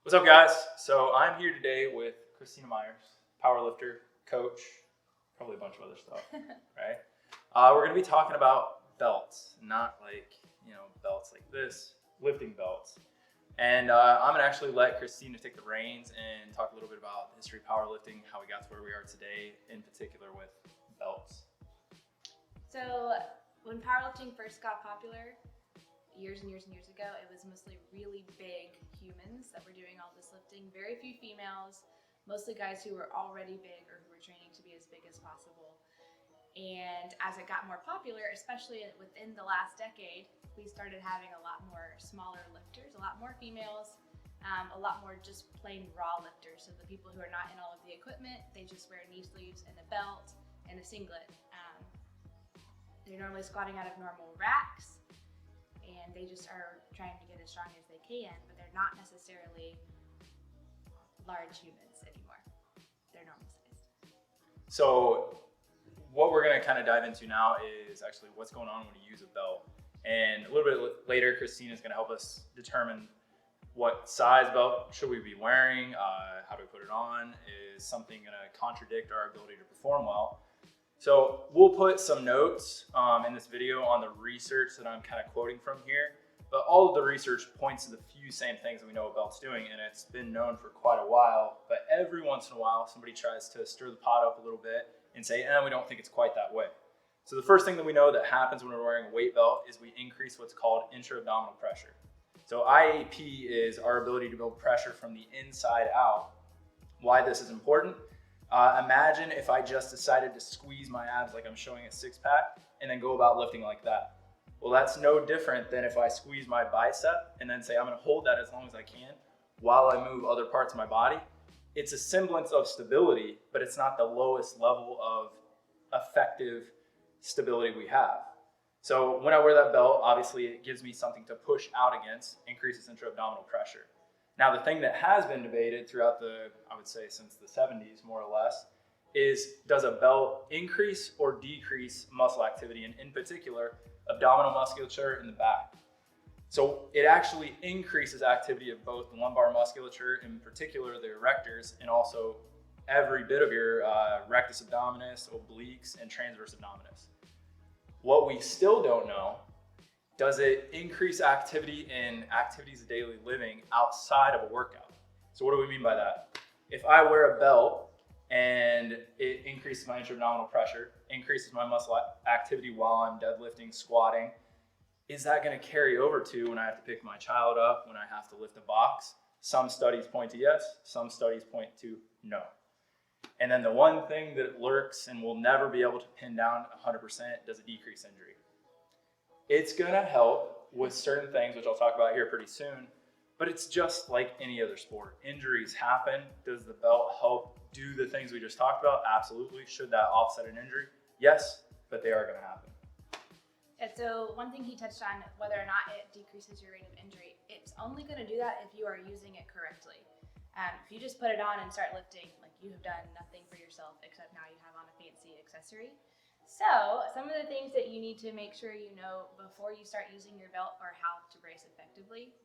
What's up, guys? So I'm here today with Christina Myers, powerlifter, coach, probably a bunch of other stuff, right? We're going to be talking about belts, not belts like this, lifting belts. And I'm going to actually let Christina take the reins and talk a little bit about the history of powerlifting, how we got to where we are today, in particular with belts. So when powerlifting first got popular, years and years and years ago, it was mostly really big humans that were doing all this lifting. Very few females, mostly guys who were already big or who were training to be as big as possible. And as it got more popular, especially within the last decade, we started having a lot more smaller lifters, a lot more females, a lot more just plain raw lifters. So the people who are not in all of the equipment, they just wear knee sleeves and a belt and a singlet. They're normally squatting out of normal racks, and they just are trying to get as strong as they can, but they're not necessarily large humans anymore. They're normal sized. So what we're going to kind of dive into now is actually what's going on when you use a belt. And a little bit later, Christina is going to help us determine what size belt should we be wearing, how do we put it on, is something going to contradict our ability to perform well. So we'll put some notes in this video on the research that I'm kind of quoting from here, but all of the research points to the few same things that we know a belt's doing, and it's been known for quite a while, but every once in a while somebody tries to stir the pot up a little bit and say, we don't think it's quite that way. So the first thing that we know that happens when we're wearing a weight belt is we increase what's called intra-abdominal pressure. So IAP is our ability to build pressure from the inside out. Why this is important? Imagine if I just decided to squeeze my abs like I'm showing a six-pack and then go about lifting like that. Well, that's no different than if I squeeze my bicep and then say I'm going to hold that as long as I can while I move other parts of my body. It's a semblance of stability, but it's not the lowest level of effective stability we have. So when I wear that belt, obviously it gives me something to push out against, increases intra-abdominal pressure. Now, the thing that has been debated throughout I would say since the 70s, more or less, is does a belt increase or decrease muscle activity, and in particular, abdominal musculature in the back? So it actually increases activity of both the lumbar musculature, in particular the erectors, and also every bit of your rectus abdominis, obliques, and transverse abdominis. What we still don't know, does it increase activity in activities of daily living outside of a workout? So what do we mean by that? If I wear a belt and it increases my intra-abdominal pressure, increases my muscle activity while I'm deadlifting, squatting, is that going to carry over to when I have to pick my child up, when I have to lift a box? Some studies point to yes, some studies point to no. And then the one thing that lurks and we'll never be able to pin down 100%, does it decrease injury? It's going to help with certain things, which I'll talk about here pretty soon, but it's just like any other sport. Injuries happen. Does the belt help do the things we just talked about? Absolutely. Should that offset an injury? Yes, but they are going to happen. Yeah, so one thing he touched on, whether or not it decreases your rate of injury, it's only going to do that if you are using it correctly. If you just put it on and start lifting, like you have done nothing for yourself except now you have on a fancy accessory. So some of the things that you need to make sure you know before you start using your belt are how to brace effectively.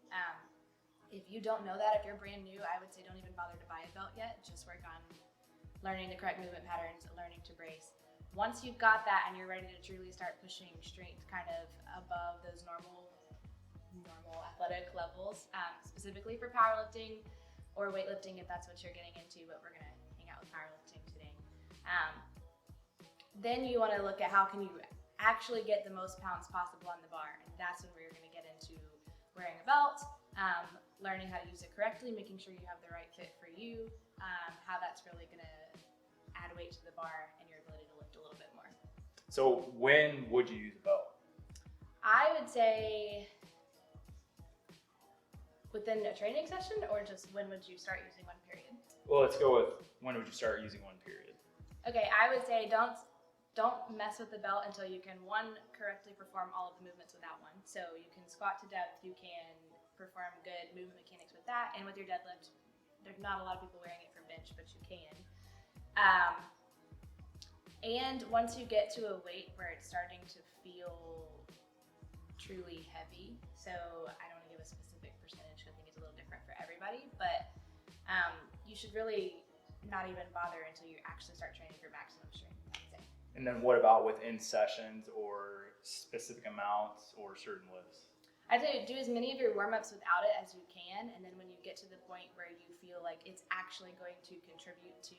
If you don't know that, if you're brand new, I would say don't even bother to buy a belt yet. Just work on learning the correct movement patterns, learning to brace. Once you've got that and you're ready to truly start pushing strength kind of above those normal athletic levels, specifically for powerlifting or weightlifting if that's what you're getting into, but we're gonna hang out with powerlifting today. Then you want to look at how can you actually get the most pounds possible on the bar, and that's when we're going to get into wearing a belt, learning how to use it correctly, making sure you have the right fit for you, how that's really going to add weight to the bar and your ability to lift a little bit more. So when would you use a belt? I would say within a training session, or just when would you start using one period? Well, let's go with when would you start using one period? Okay, I would say don't mess with the belt until you can, one, correctly perform all of the movements without one. So you can squat to depth, you can perform good movement mechanics with that, and with your deadlift, there's not a lot of people wearing it for bench, but you can. And once you get to a weight where it's starting to feel truly heavy, so I don't want to give a specific percentage because I think it's a little different for everybody, but should really not even bother until you actually start training for maximum strength, I would say. And then what about within sessions or specific amounts or certain lifts? I'd say do as many of your warm-ups without it as you can, and then when you get to the point where you feel like it's actually going to contribute to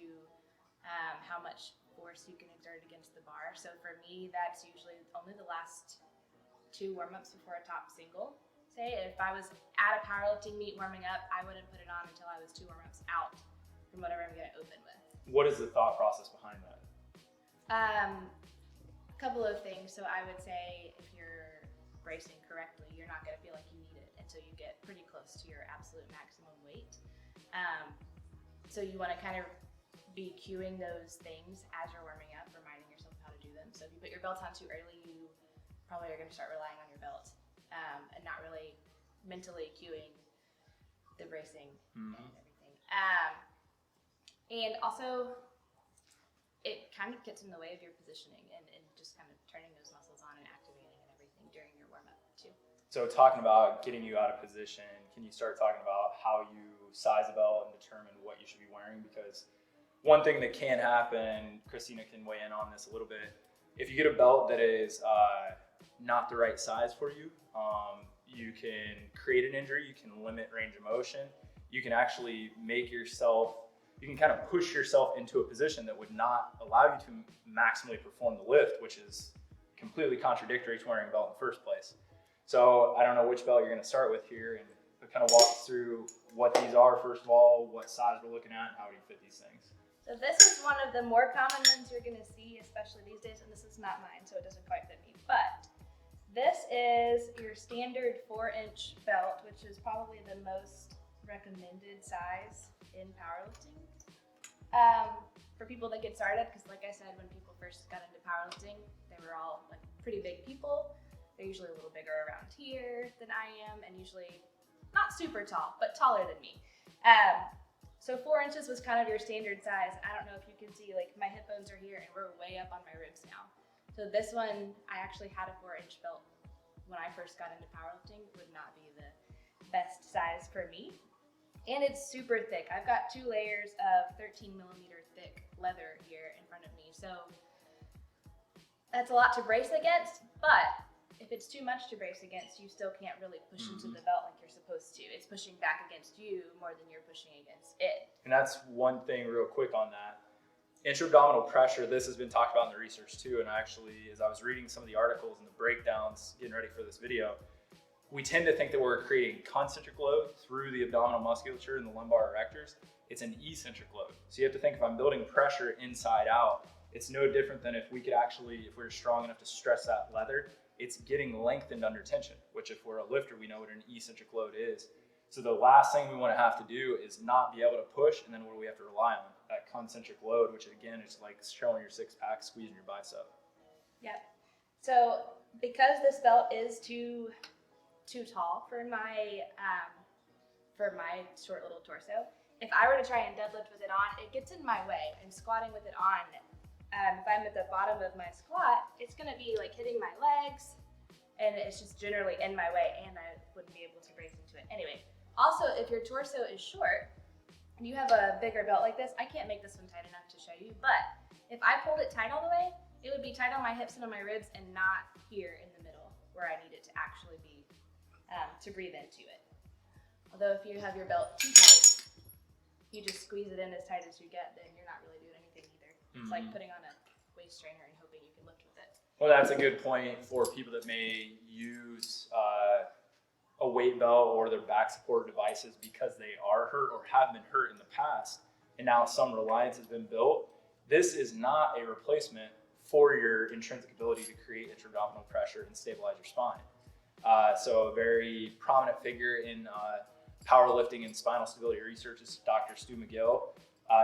how much force you can exert against the bar. So for me, that's usually only the last 2 warm-ups before a top single. Say if I was at a powerlifting meet warming up, I wouldn't put it on until I was 2 warm-ups out from whatever I'm going to open with. What is the thought process behind that? A couple of things. So I would say if you're bracing correctly, you're not going to feel like you need it until you get pretty close to your absolute maximum weight. So you want to kind of be cueing those things as you're warming up, reminding yourself how to do them. So if you put your belt on too early, you probably are going to start relying on your belt and not really mentally cueing the bracing and everything. And also, it kind of gets in the way of your positioning and just kind of turning those muscles on and activating and everything during your warm-up too. So talking about getting you out of position, can you start talking about how you size a belt and determine what you should be wearing? Because one thing that can happen, Christina can weigh in on this a little bit, if you get a belt that is not the right size for you, you can create an injury, you can limit range of motion, you can actually make yourself, you can kind of push yourself into a position that would not allow you to maximally perform the lift, which is completely contradictory to wearing a belt in the first place. So I don't know which belt you're going to start with here, and kind of walk us through what these are first of all, what size we're looking at, and how do you fit these things. So this is one of the more common ones you're going to see, especially these days, and this is not mine, so it doesn't quite fit me, but this is your standard 4-inch belt, which is probably the most recommended size in powerlifting. For people that get started, because like I said, when people first got into powerlifting, they were all like pretty big people. They're usually a little bigger around here than I am, and usually not super tall, but taller than me. So 4 inches was kind of your standard size. I don't know if you can see, like my hip bones are here and we're way up on my ribs now. So this one, I actually had a 4-inch belt when I first got into powerlifting. Would not be the best size for me. And it's super thick. I've got 2 layers of 13 millimeter thick leather here in front of me. So that's a lot to brace against, but if it's too much to brace against, you still can't really push into the belt like you're supposed to. It's pushing back against you more than you're pushing against it. And that's one thing real quick on that. Intra-abdominal pressure, this has been talked about in the research too, and actually as I was reading some of the articles and the breakdowns, getting ready for this video, we tend to think that we're creating concentric load through the abdominal musculature and the lumbar erectors. It's an eccentric load. So you have to think if I'm building pressure inside out, it's no different than if we could actually, if we were strong enough to stress that leather, it's getting lengthened under tension, which if we're a lifter, we know what an eccentric load is. So the last thing we want to have to do is not be able to push, and then what do we have to rely on? That concentric load, which again is like showing your 6-pack, squeezing your bicep. Yep. So because this belt is too tall for my short little torso, if I were to try and deadlift with it on, it gets in my way. And squatting with it on, if I'm at the bottom of my squat, it's going to be like hitting my legs, and it's just generally in my way, and I wouldn't be able to brace into it. Anyway, also if your torso is short and you have a bigger belt like this, I can't make this one tight enough to show you, but if I pulled it tight all the way, it would be tight on my hips and on my ribs and not here in the middle where I need it to actually be to breathe into it. Although if you have your belt too tight, you just squeeze it in as tight as you get, then you're not really doing anything either. It's like putting on a waist trainer and hoping you can lift with it. Well, that's a good point for people that may use a weight belt or their back support devices because they are hurt or have been hurt in the past, and now some reliance has been built. This is not a replacement for your intrinsic ability to create intra-abdominal pressure and stabilize your spine. So a very prominent figure in powerlifting and spinal stability research is Dr. Stu McGill.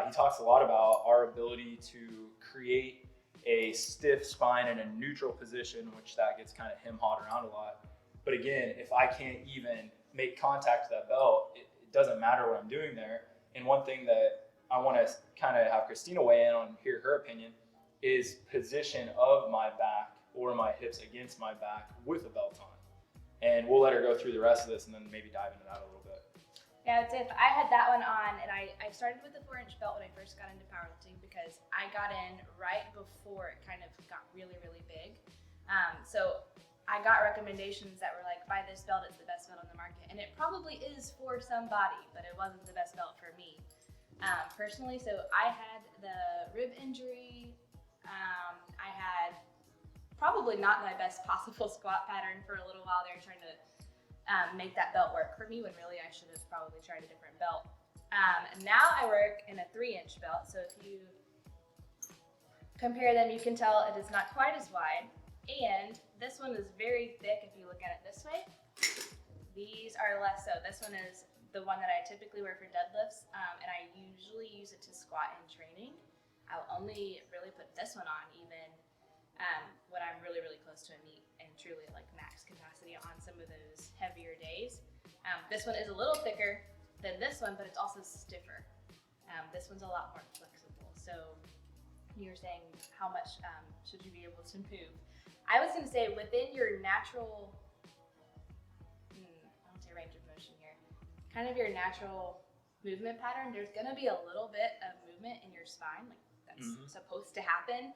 He talks a lot about our ability to create a stiff spine in a neutral position, which that gets kind of hem-hawed around a lot. But again, if I can't even make contact with that belt, it doesn't matter what I'm doing there. And one thing that I want to kind of have Christina weigh in on, hear her opinion, is position of my back or my hips against my back with a belt on. And we'll let her go through the rest of this and then maybe dive into that a little bit. Yeah, I would say if I had that one on, and I started with the 4-inch belt when I first got into powerlifting because I got in right before it kind of got really, really big. So I got recommendations that were like, buy this belt, it's the best belt on the market. And it probably is for somebody, but it wasn't the best belt for me. Personally, so I had the rib injury. I had probably not my best possible squat pattern for a little while there, trying to make that belt work for me when really I should have probably tried a different belt. And now I work in a 3-inch belt, so if you compare them, you can tell it is not quite as wide, and this one is very thick if you look at it this way. These are less so. This one is the one that I typically wear for deadlifts, and I usually use it to squat in training. I'll only really put this one on even when I'm really, really close to a meet and truly like max capacity on some of those heavier days. This one is a little thicker than this one, but it's also stiffer. This one's a lot more flexible. So you were saying how much should you be able to move? I was going to say within your natural, I won't say range of motion here, kind of your natural movement pattern, there's going to be a little bit of movement in your spine, like that's supposed to happen.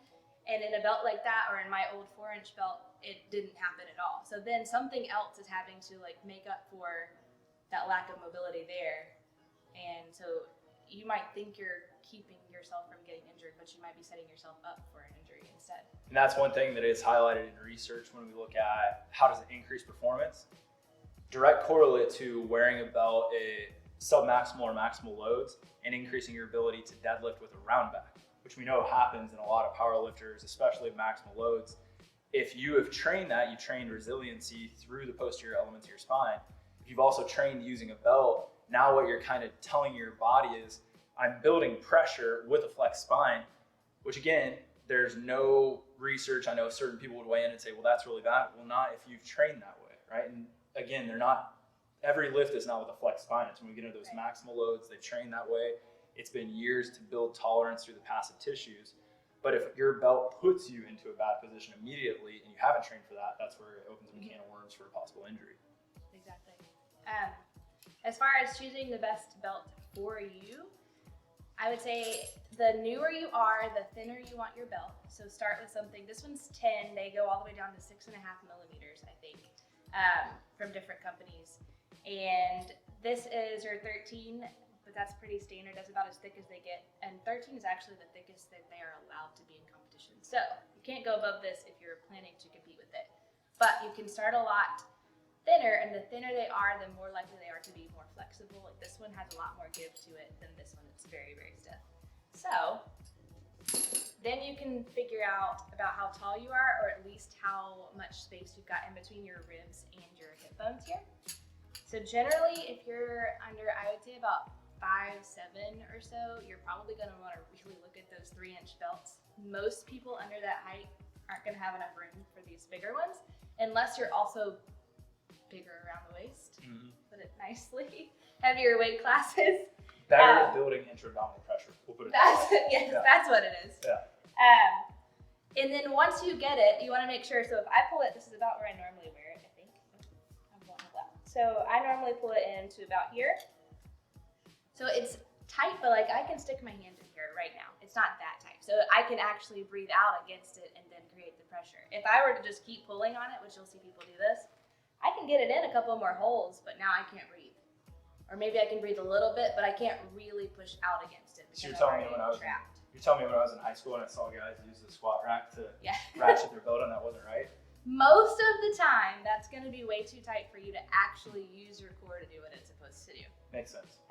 And in a belt like that, or in my old 4-inch belt, it didn't happen at all. So then something else is having to like make up for that lack of mobility there. And so you might think you're keeping yourself from getting injured, but you might be setting yourself up for an injury instead. And that's one thing that is highlighted in research when we look at how does it increase performance. Direct correlate to wearing a belt at submaximal or maximal loads and increasing your ability to deadlift with a round back, which we know happens in a lot of power lifters, especially at maximal loads. If you have trained that, you trained resiliency through the posterior elements of your spine. If you've also trained using a belt, now what you're kind of telling your body is, I'm building pressure with a flexed spine, which again, there's no research. I know certain people would weigh in and say, well, that's really bad. Well, not if you've trained that way, right? And again, every lift is not with a flexed spine. It's when we get into those maximal loads, they've trained that way. It's been years to build tolerance through the passive tissues. But if your belt puts you into a bad position immediately and you haven't trained for that, that's where it opens a can of worms for a possible injury. Exactly. As far as choosing the best belt for you, I would say the newer you are, the thinner you want your belt. So start with something, this one's 10, they go all the way down to 6.5 millimeters, I think, from different companies. And this is your 13, but that's pretty standard. That's about as thick as they get. And 13 is actually the thickest that they are allowed to be in competition. So you can't go above this if you're planning to compete with it. But you can start a lot thinner, and the thinner they are, the more likely they are to be more flexible. Like this one has a lot more give to it than this one that's very, very stiff. So then you can figure out about how tall you are, or at least how much space you've got in between your ribs and your hip bones here. So generally, if you're under, I would say about 5'7" or so, you're probably going to want to really look at those 3-inch belts. Most people under that height aren't going to have enough room for these bigger ones, unless you're also bigger around the waist, put it nicely, heavier weight classes. Better at building intra-abdominal pressure. We'll put it that way. Yes, that's what it is. Yeah. And then once you get it, you want to make sure, so if I pull it, this is about where I normally wear it, I think. So I normally pull it into about here. So it's tight, but like I can stick my hand in here right now. It's not that tight. So I can actually breathe out against it and then create the pressure. If I were to just keep pulling on it, which you'll see people do this, I can get it in a couple more holes, but now I can't breathe. Or maybe I can breathe a little bit, but I can't really push out against it. So you're telling me when I was in high school and I saw guys use the squat rack to ratchet their belt on, that wasn't right? Most of the time, that's going to be way too tight for you to actually use your core to do what it's supposed to do. Makes sense.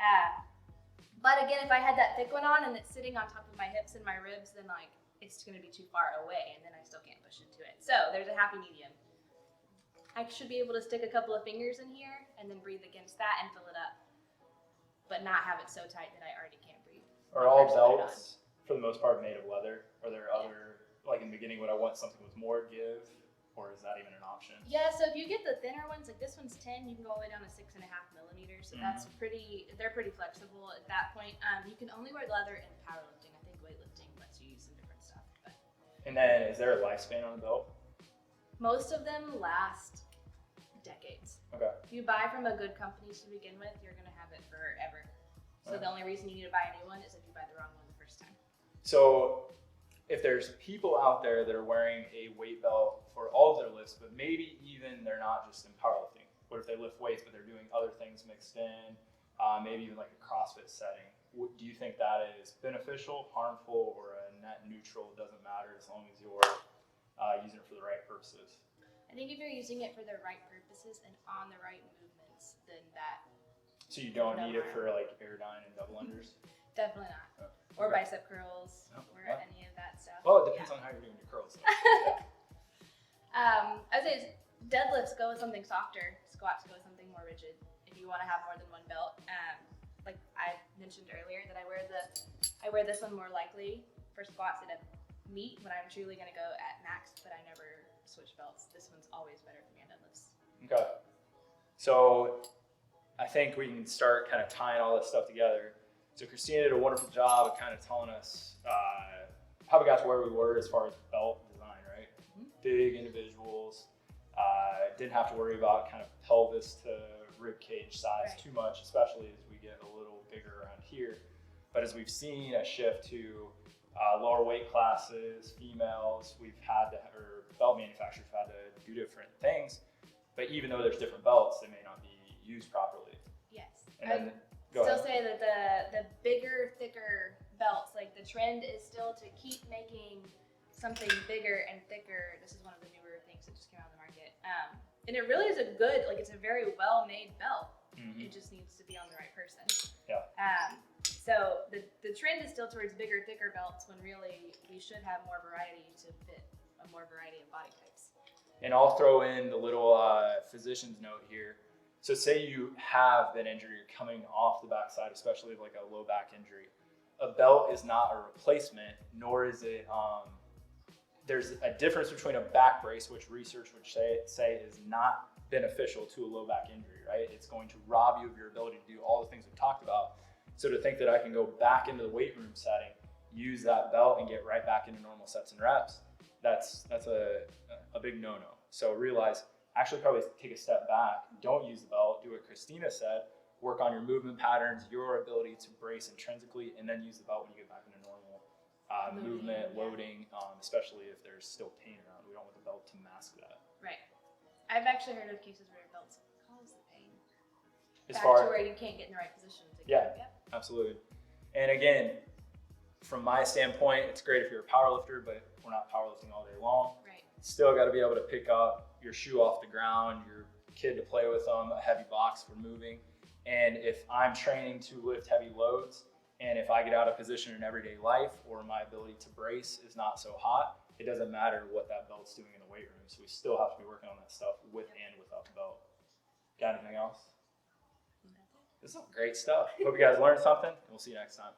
But again, if I had that thick one on and it's sitting on top of my hips and my ribs, then like it's going to be too far away and then I still can't push into it. So there's a happy medium. I should be able to stick a couple of fingers in here and then breathe against that and fill it up, but not have it so tight that I already can't breathe. Are all belts, for the most part, made of leather? Are there other, like in the beginning, would I want something with more give, or is that even an option? Yeah, so if you get the thinner ones, like this one's 10, you can go all the way down to 6.5 millimeters. So that's they're pretty flexible at that point. You can only wear leather in powerlifting. I think weightlifting lets you use some different stuff. But. And then is there a lifespan on a belt? Most of them last decades. Okay. If you buy from a good company to begin with, you're going to have it forever. So the only reason you need to buy a new one is if you buy the wrong one the first time. So if there's people out there that are wearing a weight belt for all of their lifts, but maybe even they're not just in powerlifting. What if they lift weights, but they're doing other things mixed in, maybe even like a CrossFit setting? Do you think that is beneficial, harmful, or a net neutral? Doesn't matter as long as you're using it for the right purposes? I think if you're using it for the right purposes and on the right movements, then that. So you don't need it for like airdyne and double unders? Definitely not. Or bicep curls, or any of that stuff. Well, it depends on how you're doing your curls. Yeah. I would say deadlifts go with something softer, squats go with something more rigid. If you want to have more than one belt, like I mentioned earlier, that I wear this one more likely for squats at a meet when I'm truly going to go at max, but I never switch belts. This one's always better for me on deadlifts. Okay. So I think we can start kind of tying all this stuff together. So Christina did a wonderful job of kind of telling us how we got to where we were as far as belt design, right? Mm-hmm. Big individuals, didn't have to worry about kind of pelvis to rib cage size too much, especially as we get a little bigger around here. But as we've seen a shift to lower weight classes, females, or belt manufacturers have had to do different things. But even though there's different belts, they may not be used properly. Yes. And then, still say that the bigger, thicker belts, like the trend is still to keep making something bigger and thicker. This is one of the newer things that just came out on the market. And it really is it's a very well-made belt. Mm-hmm. It just needs to be on the right person. Yeah. So the trend is still towards bigger, thicker belts when really we should have more variety to fit a more variety of body types. And I'll throw in the little physician's note here. So say you have been injured, you're coming off the backside, especially like a low back injury. A belt is not a replacement, nor is it, there's a difference between a back brace, which research would say is not beneficial to a low back injury, right? It's going to rob you of your ability to do all the things we've talked about. So to think that I can go back into the weight room setting, use that belt and get right back into normal sets and reps, that's a big no-no. So realize, actually probably take a step back, don't use the belt, do what Christina said, work on your movement patterns, your ability to brace intrinsically, and then use the belt when you get back into normal movement, loading, especially if there's still pain around. We don't want the belt to mask that. Right. I've actually heard of cases where belts cause the pain. To where you can't get in the right position. Absolutely. And again, from my standpoint, it's great if you're a powerlifter, but we're not powerlifting all day long. Right. Still got to be able to pick up your shoe off the ground, your kid to play with them, a heavy box for moving. And if I'm training to lift heavy loads, and if I get out of position in everyday life, or my ability to brace is not so hot, it doesn't matter what that belt's doing in the weight room. So we still have to be working on that stuff with and without the belt. Got anything else? This is some great stuff. Hope you guys learned something, and we'll see you next time.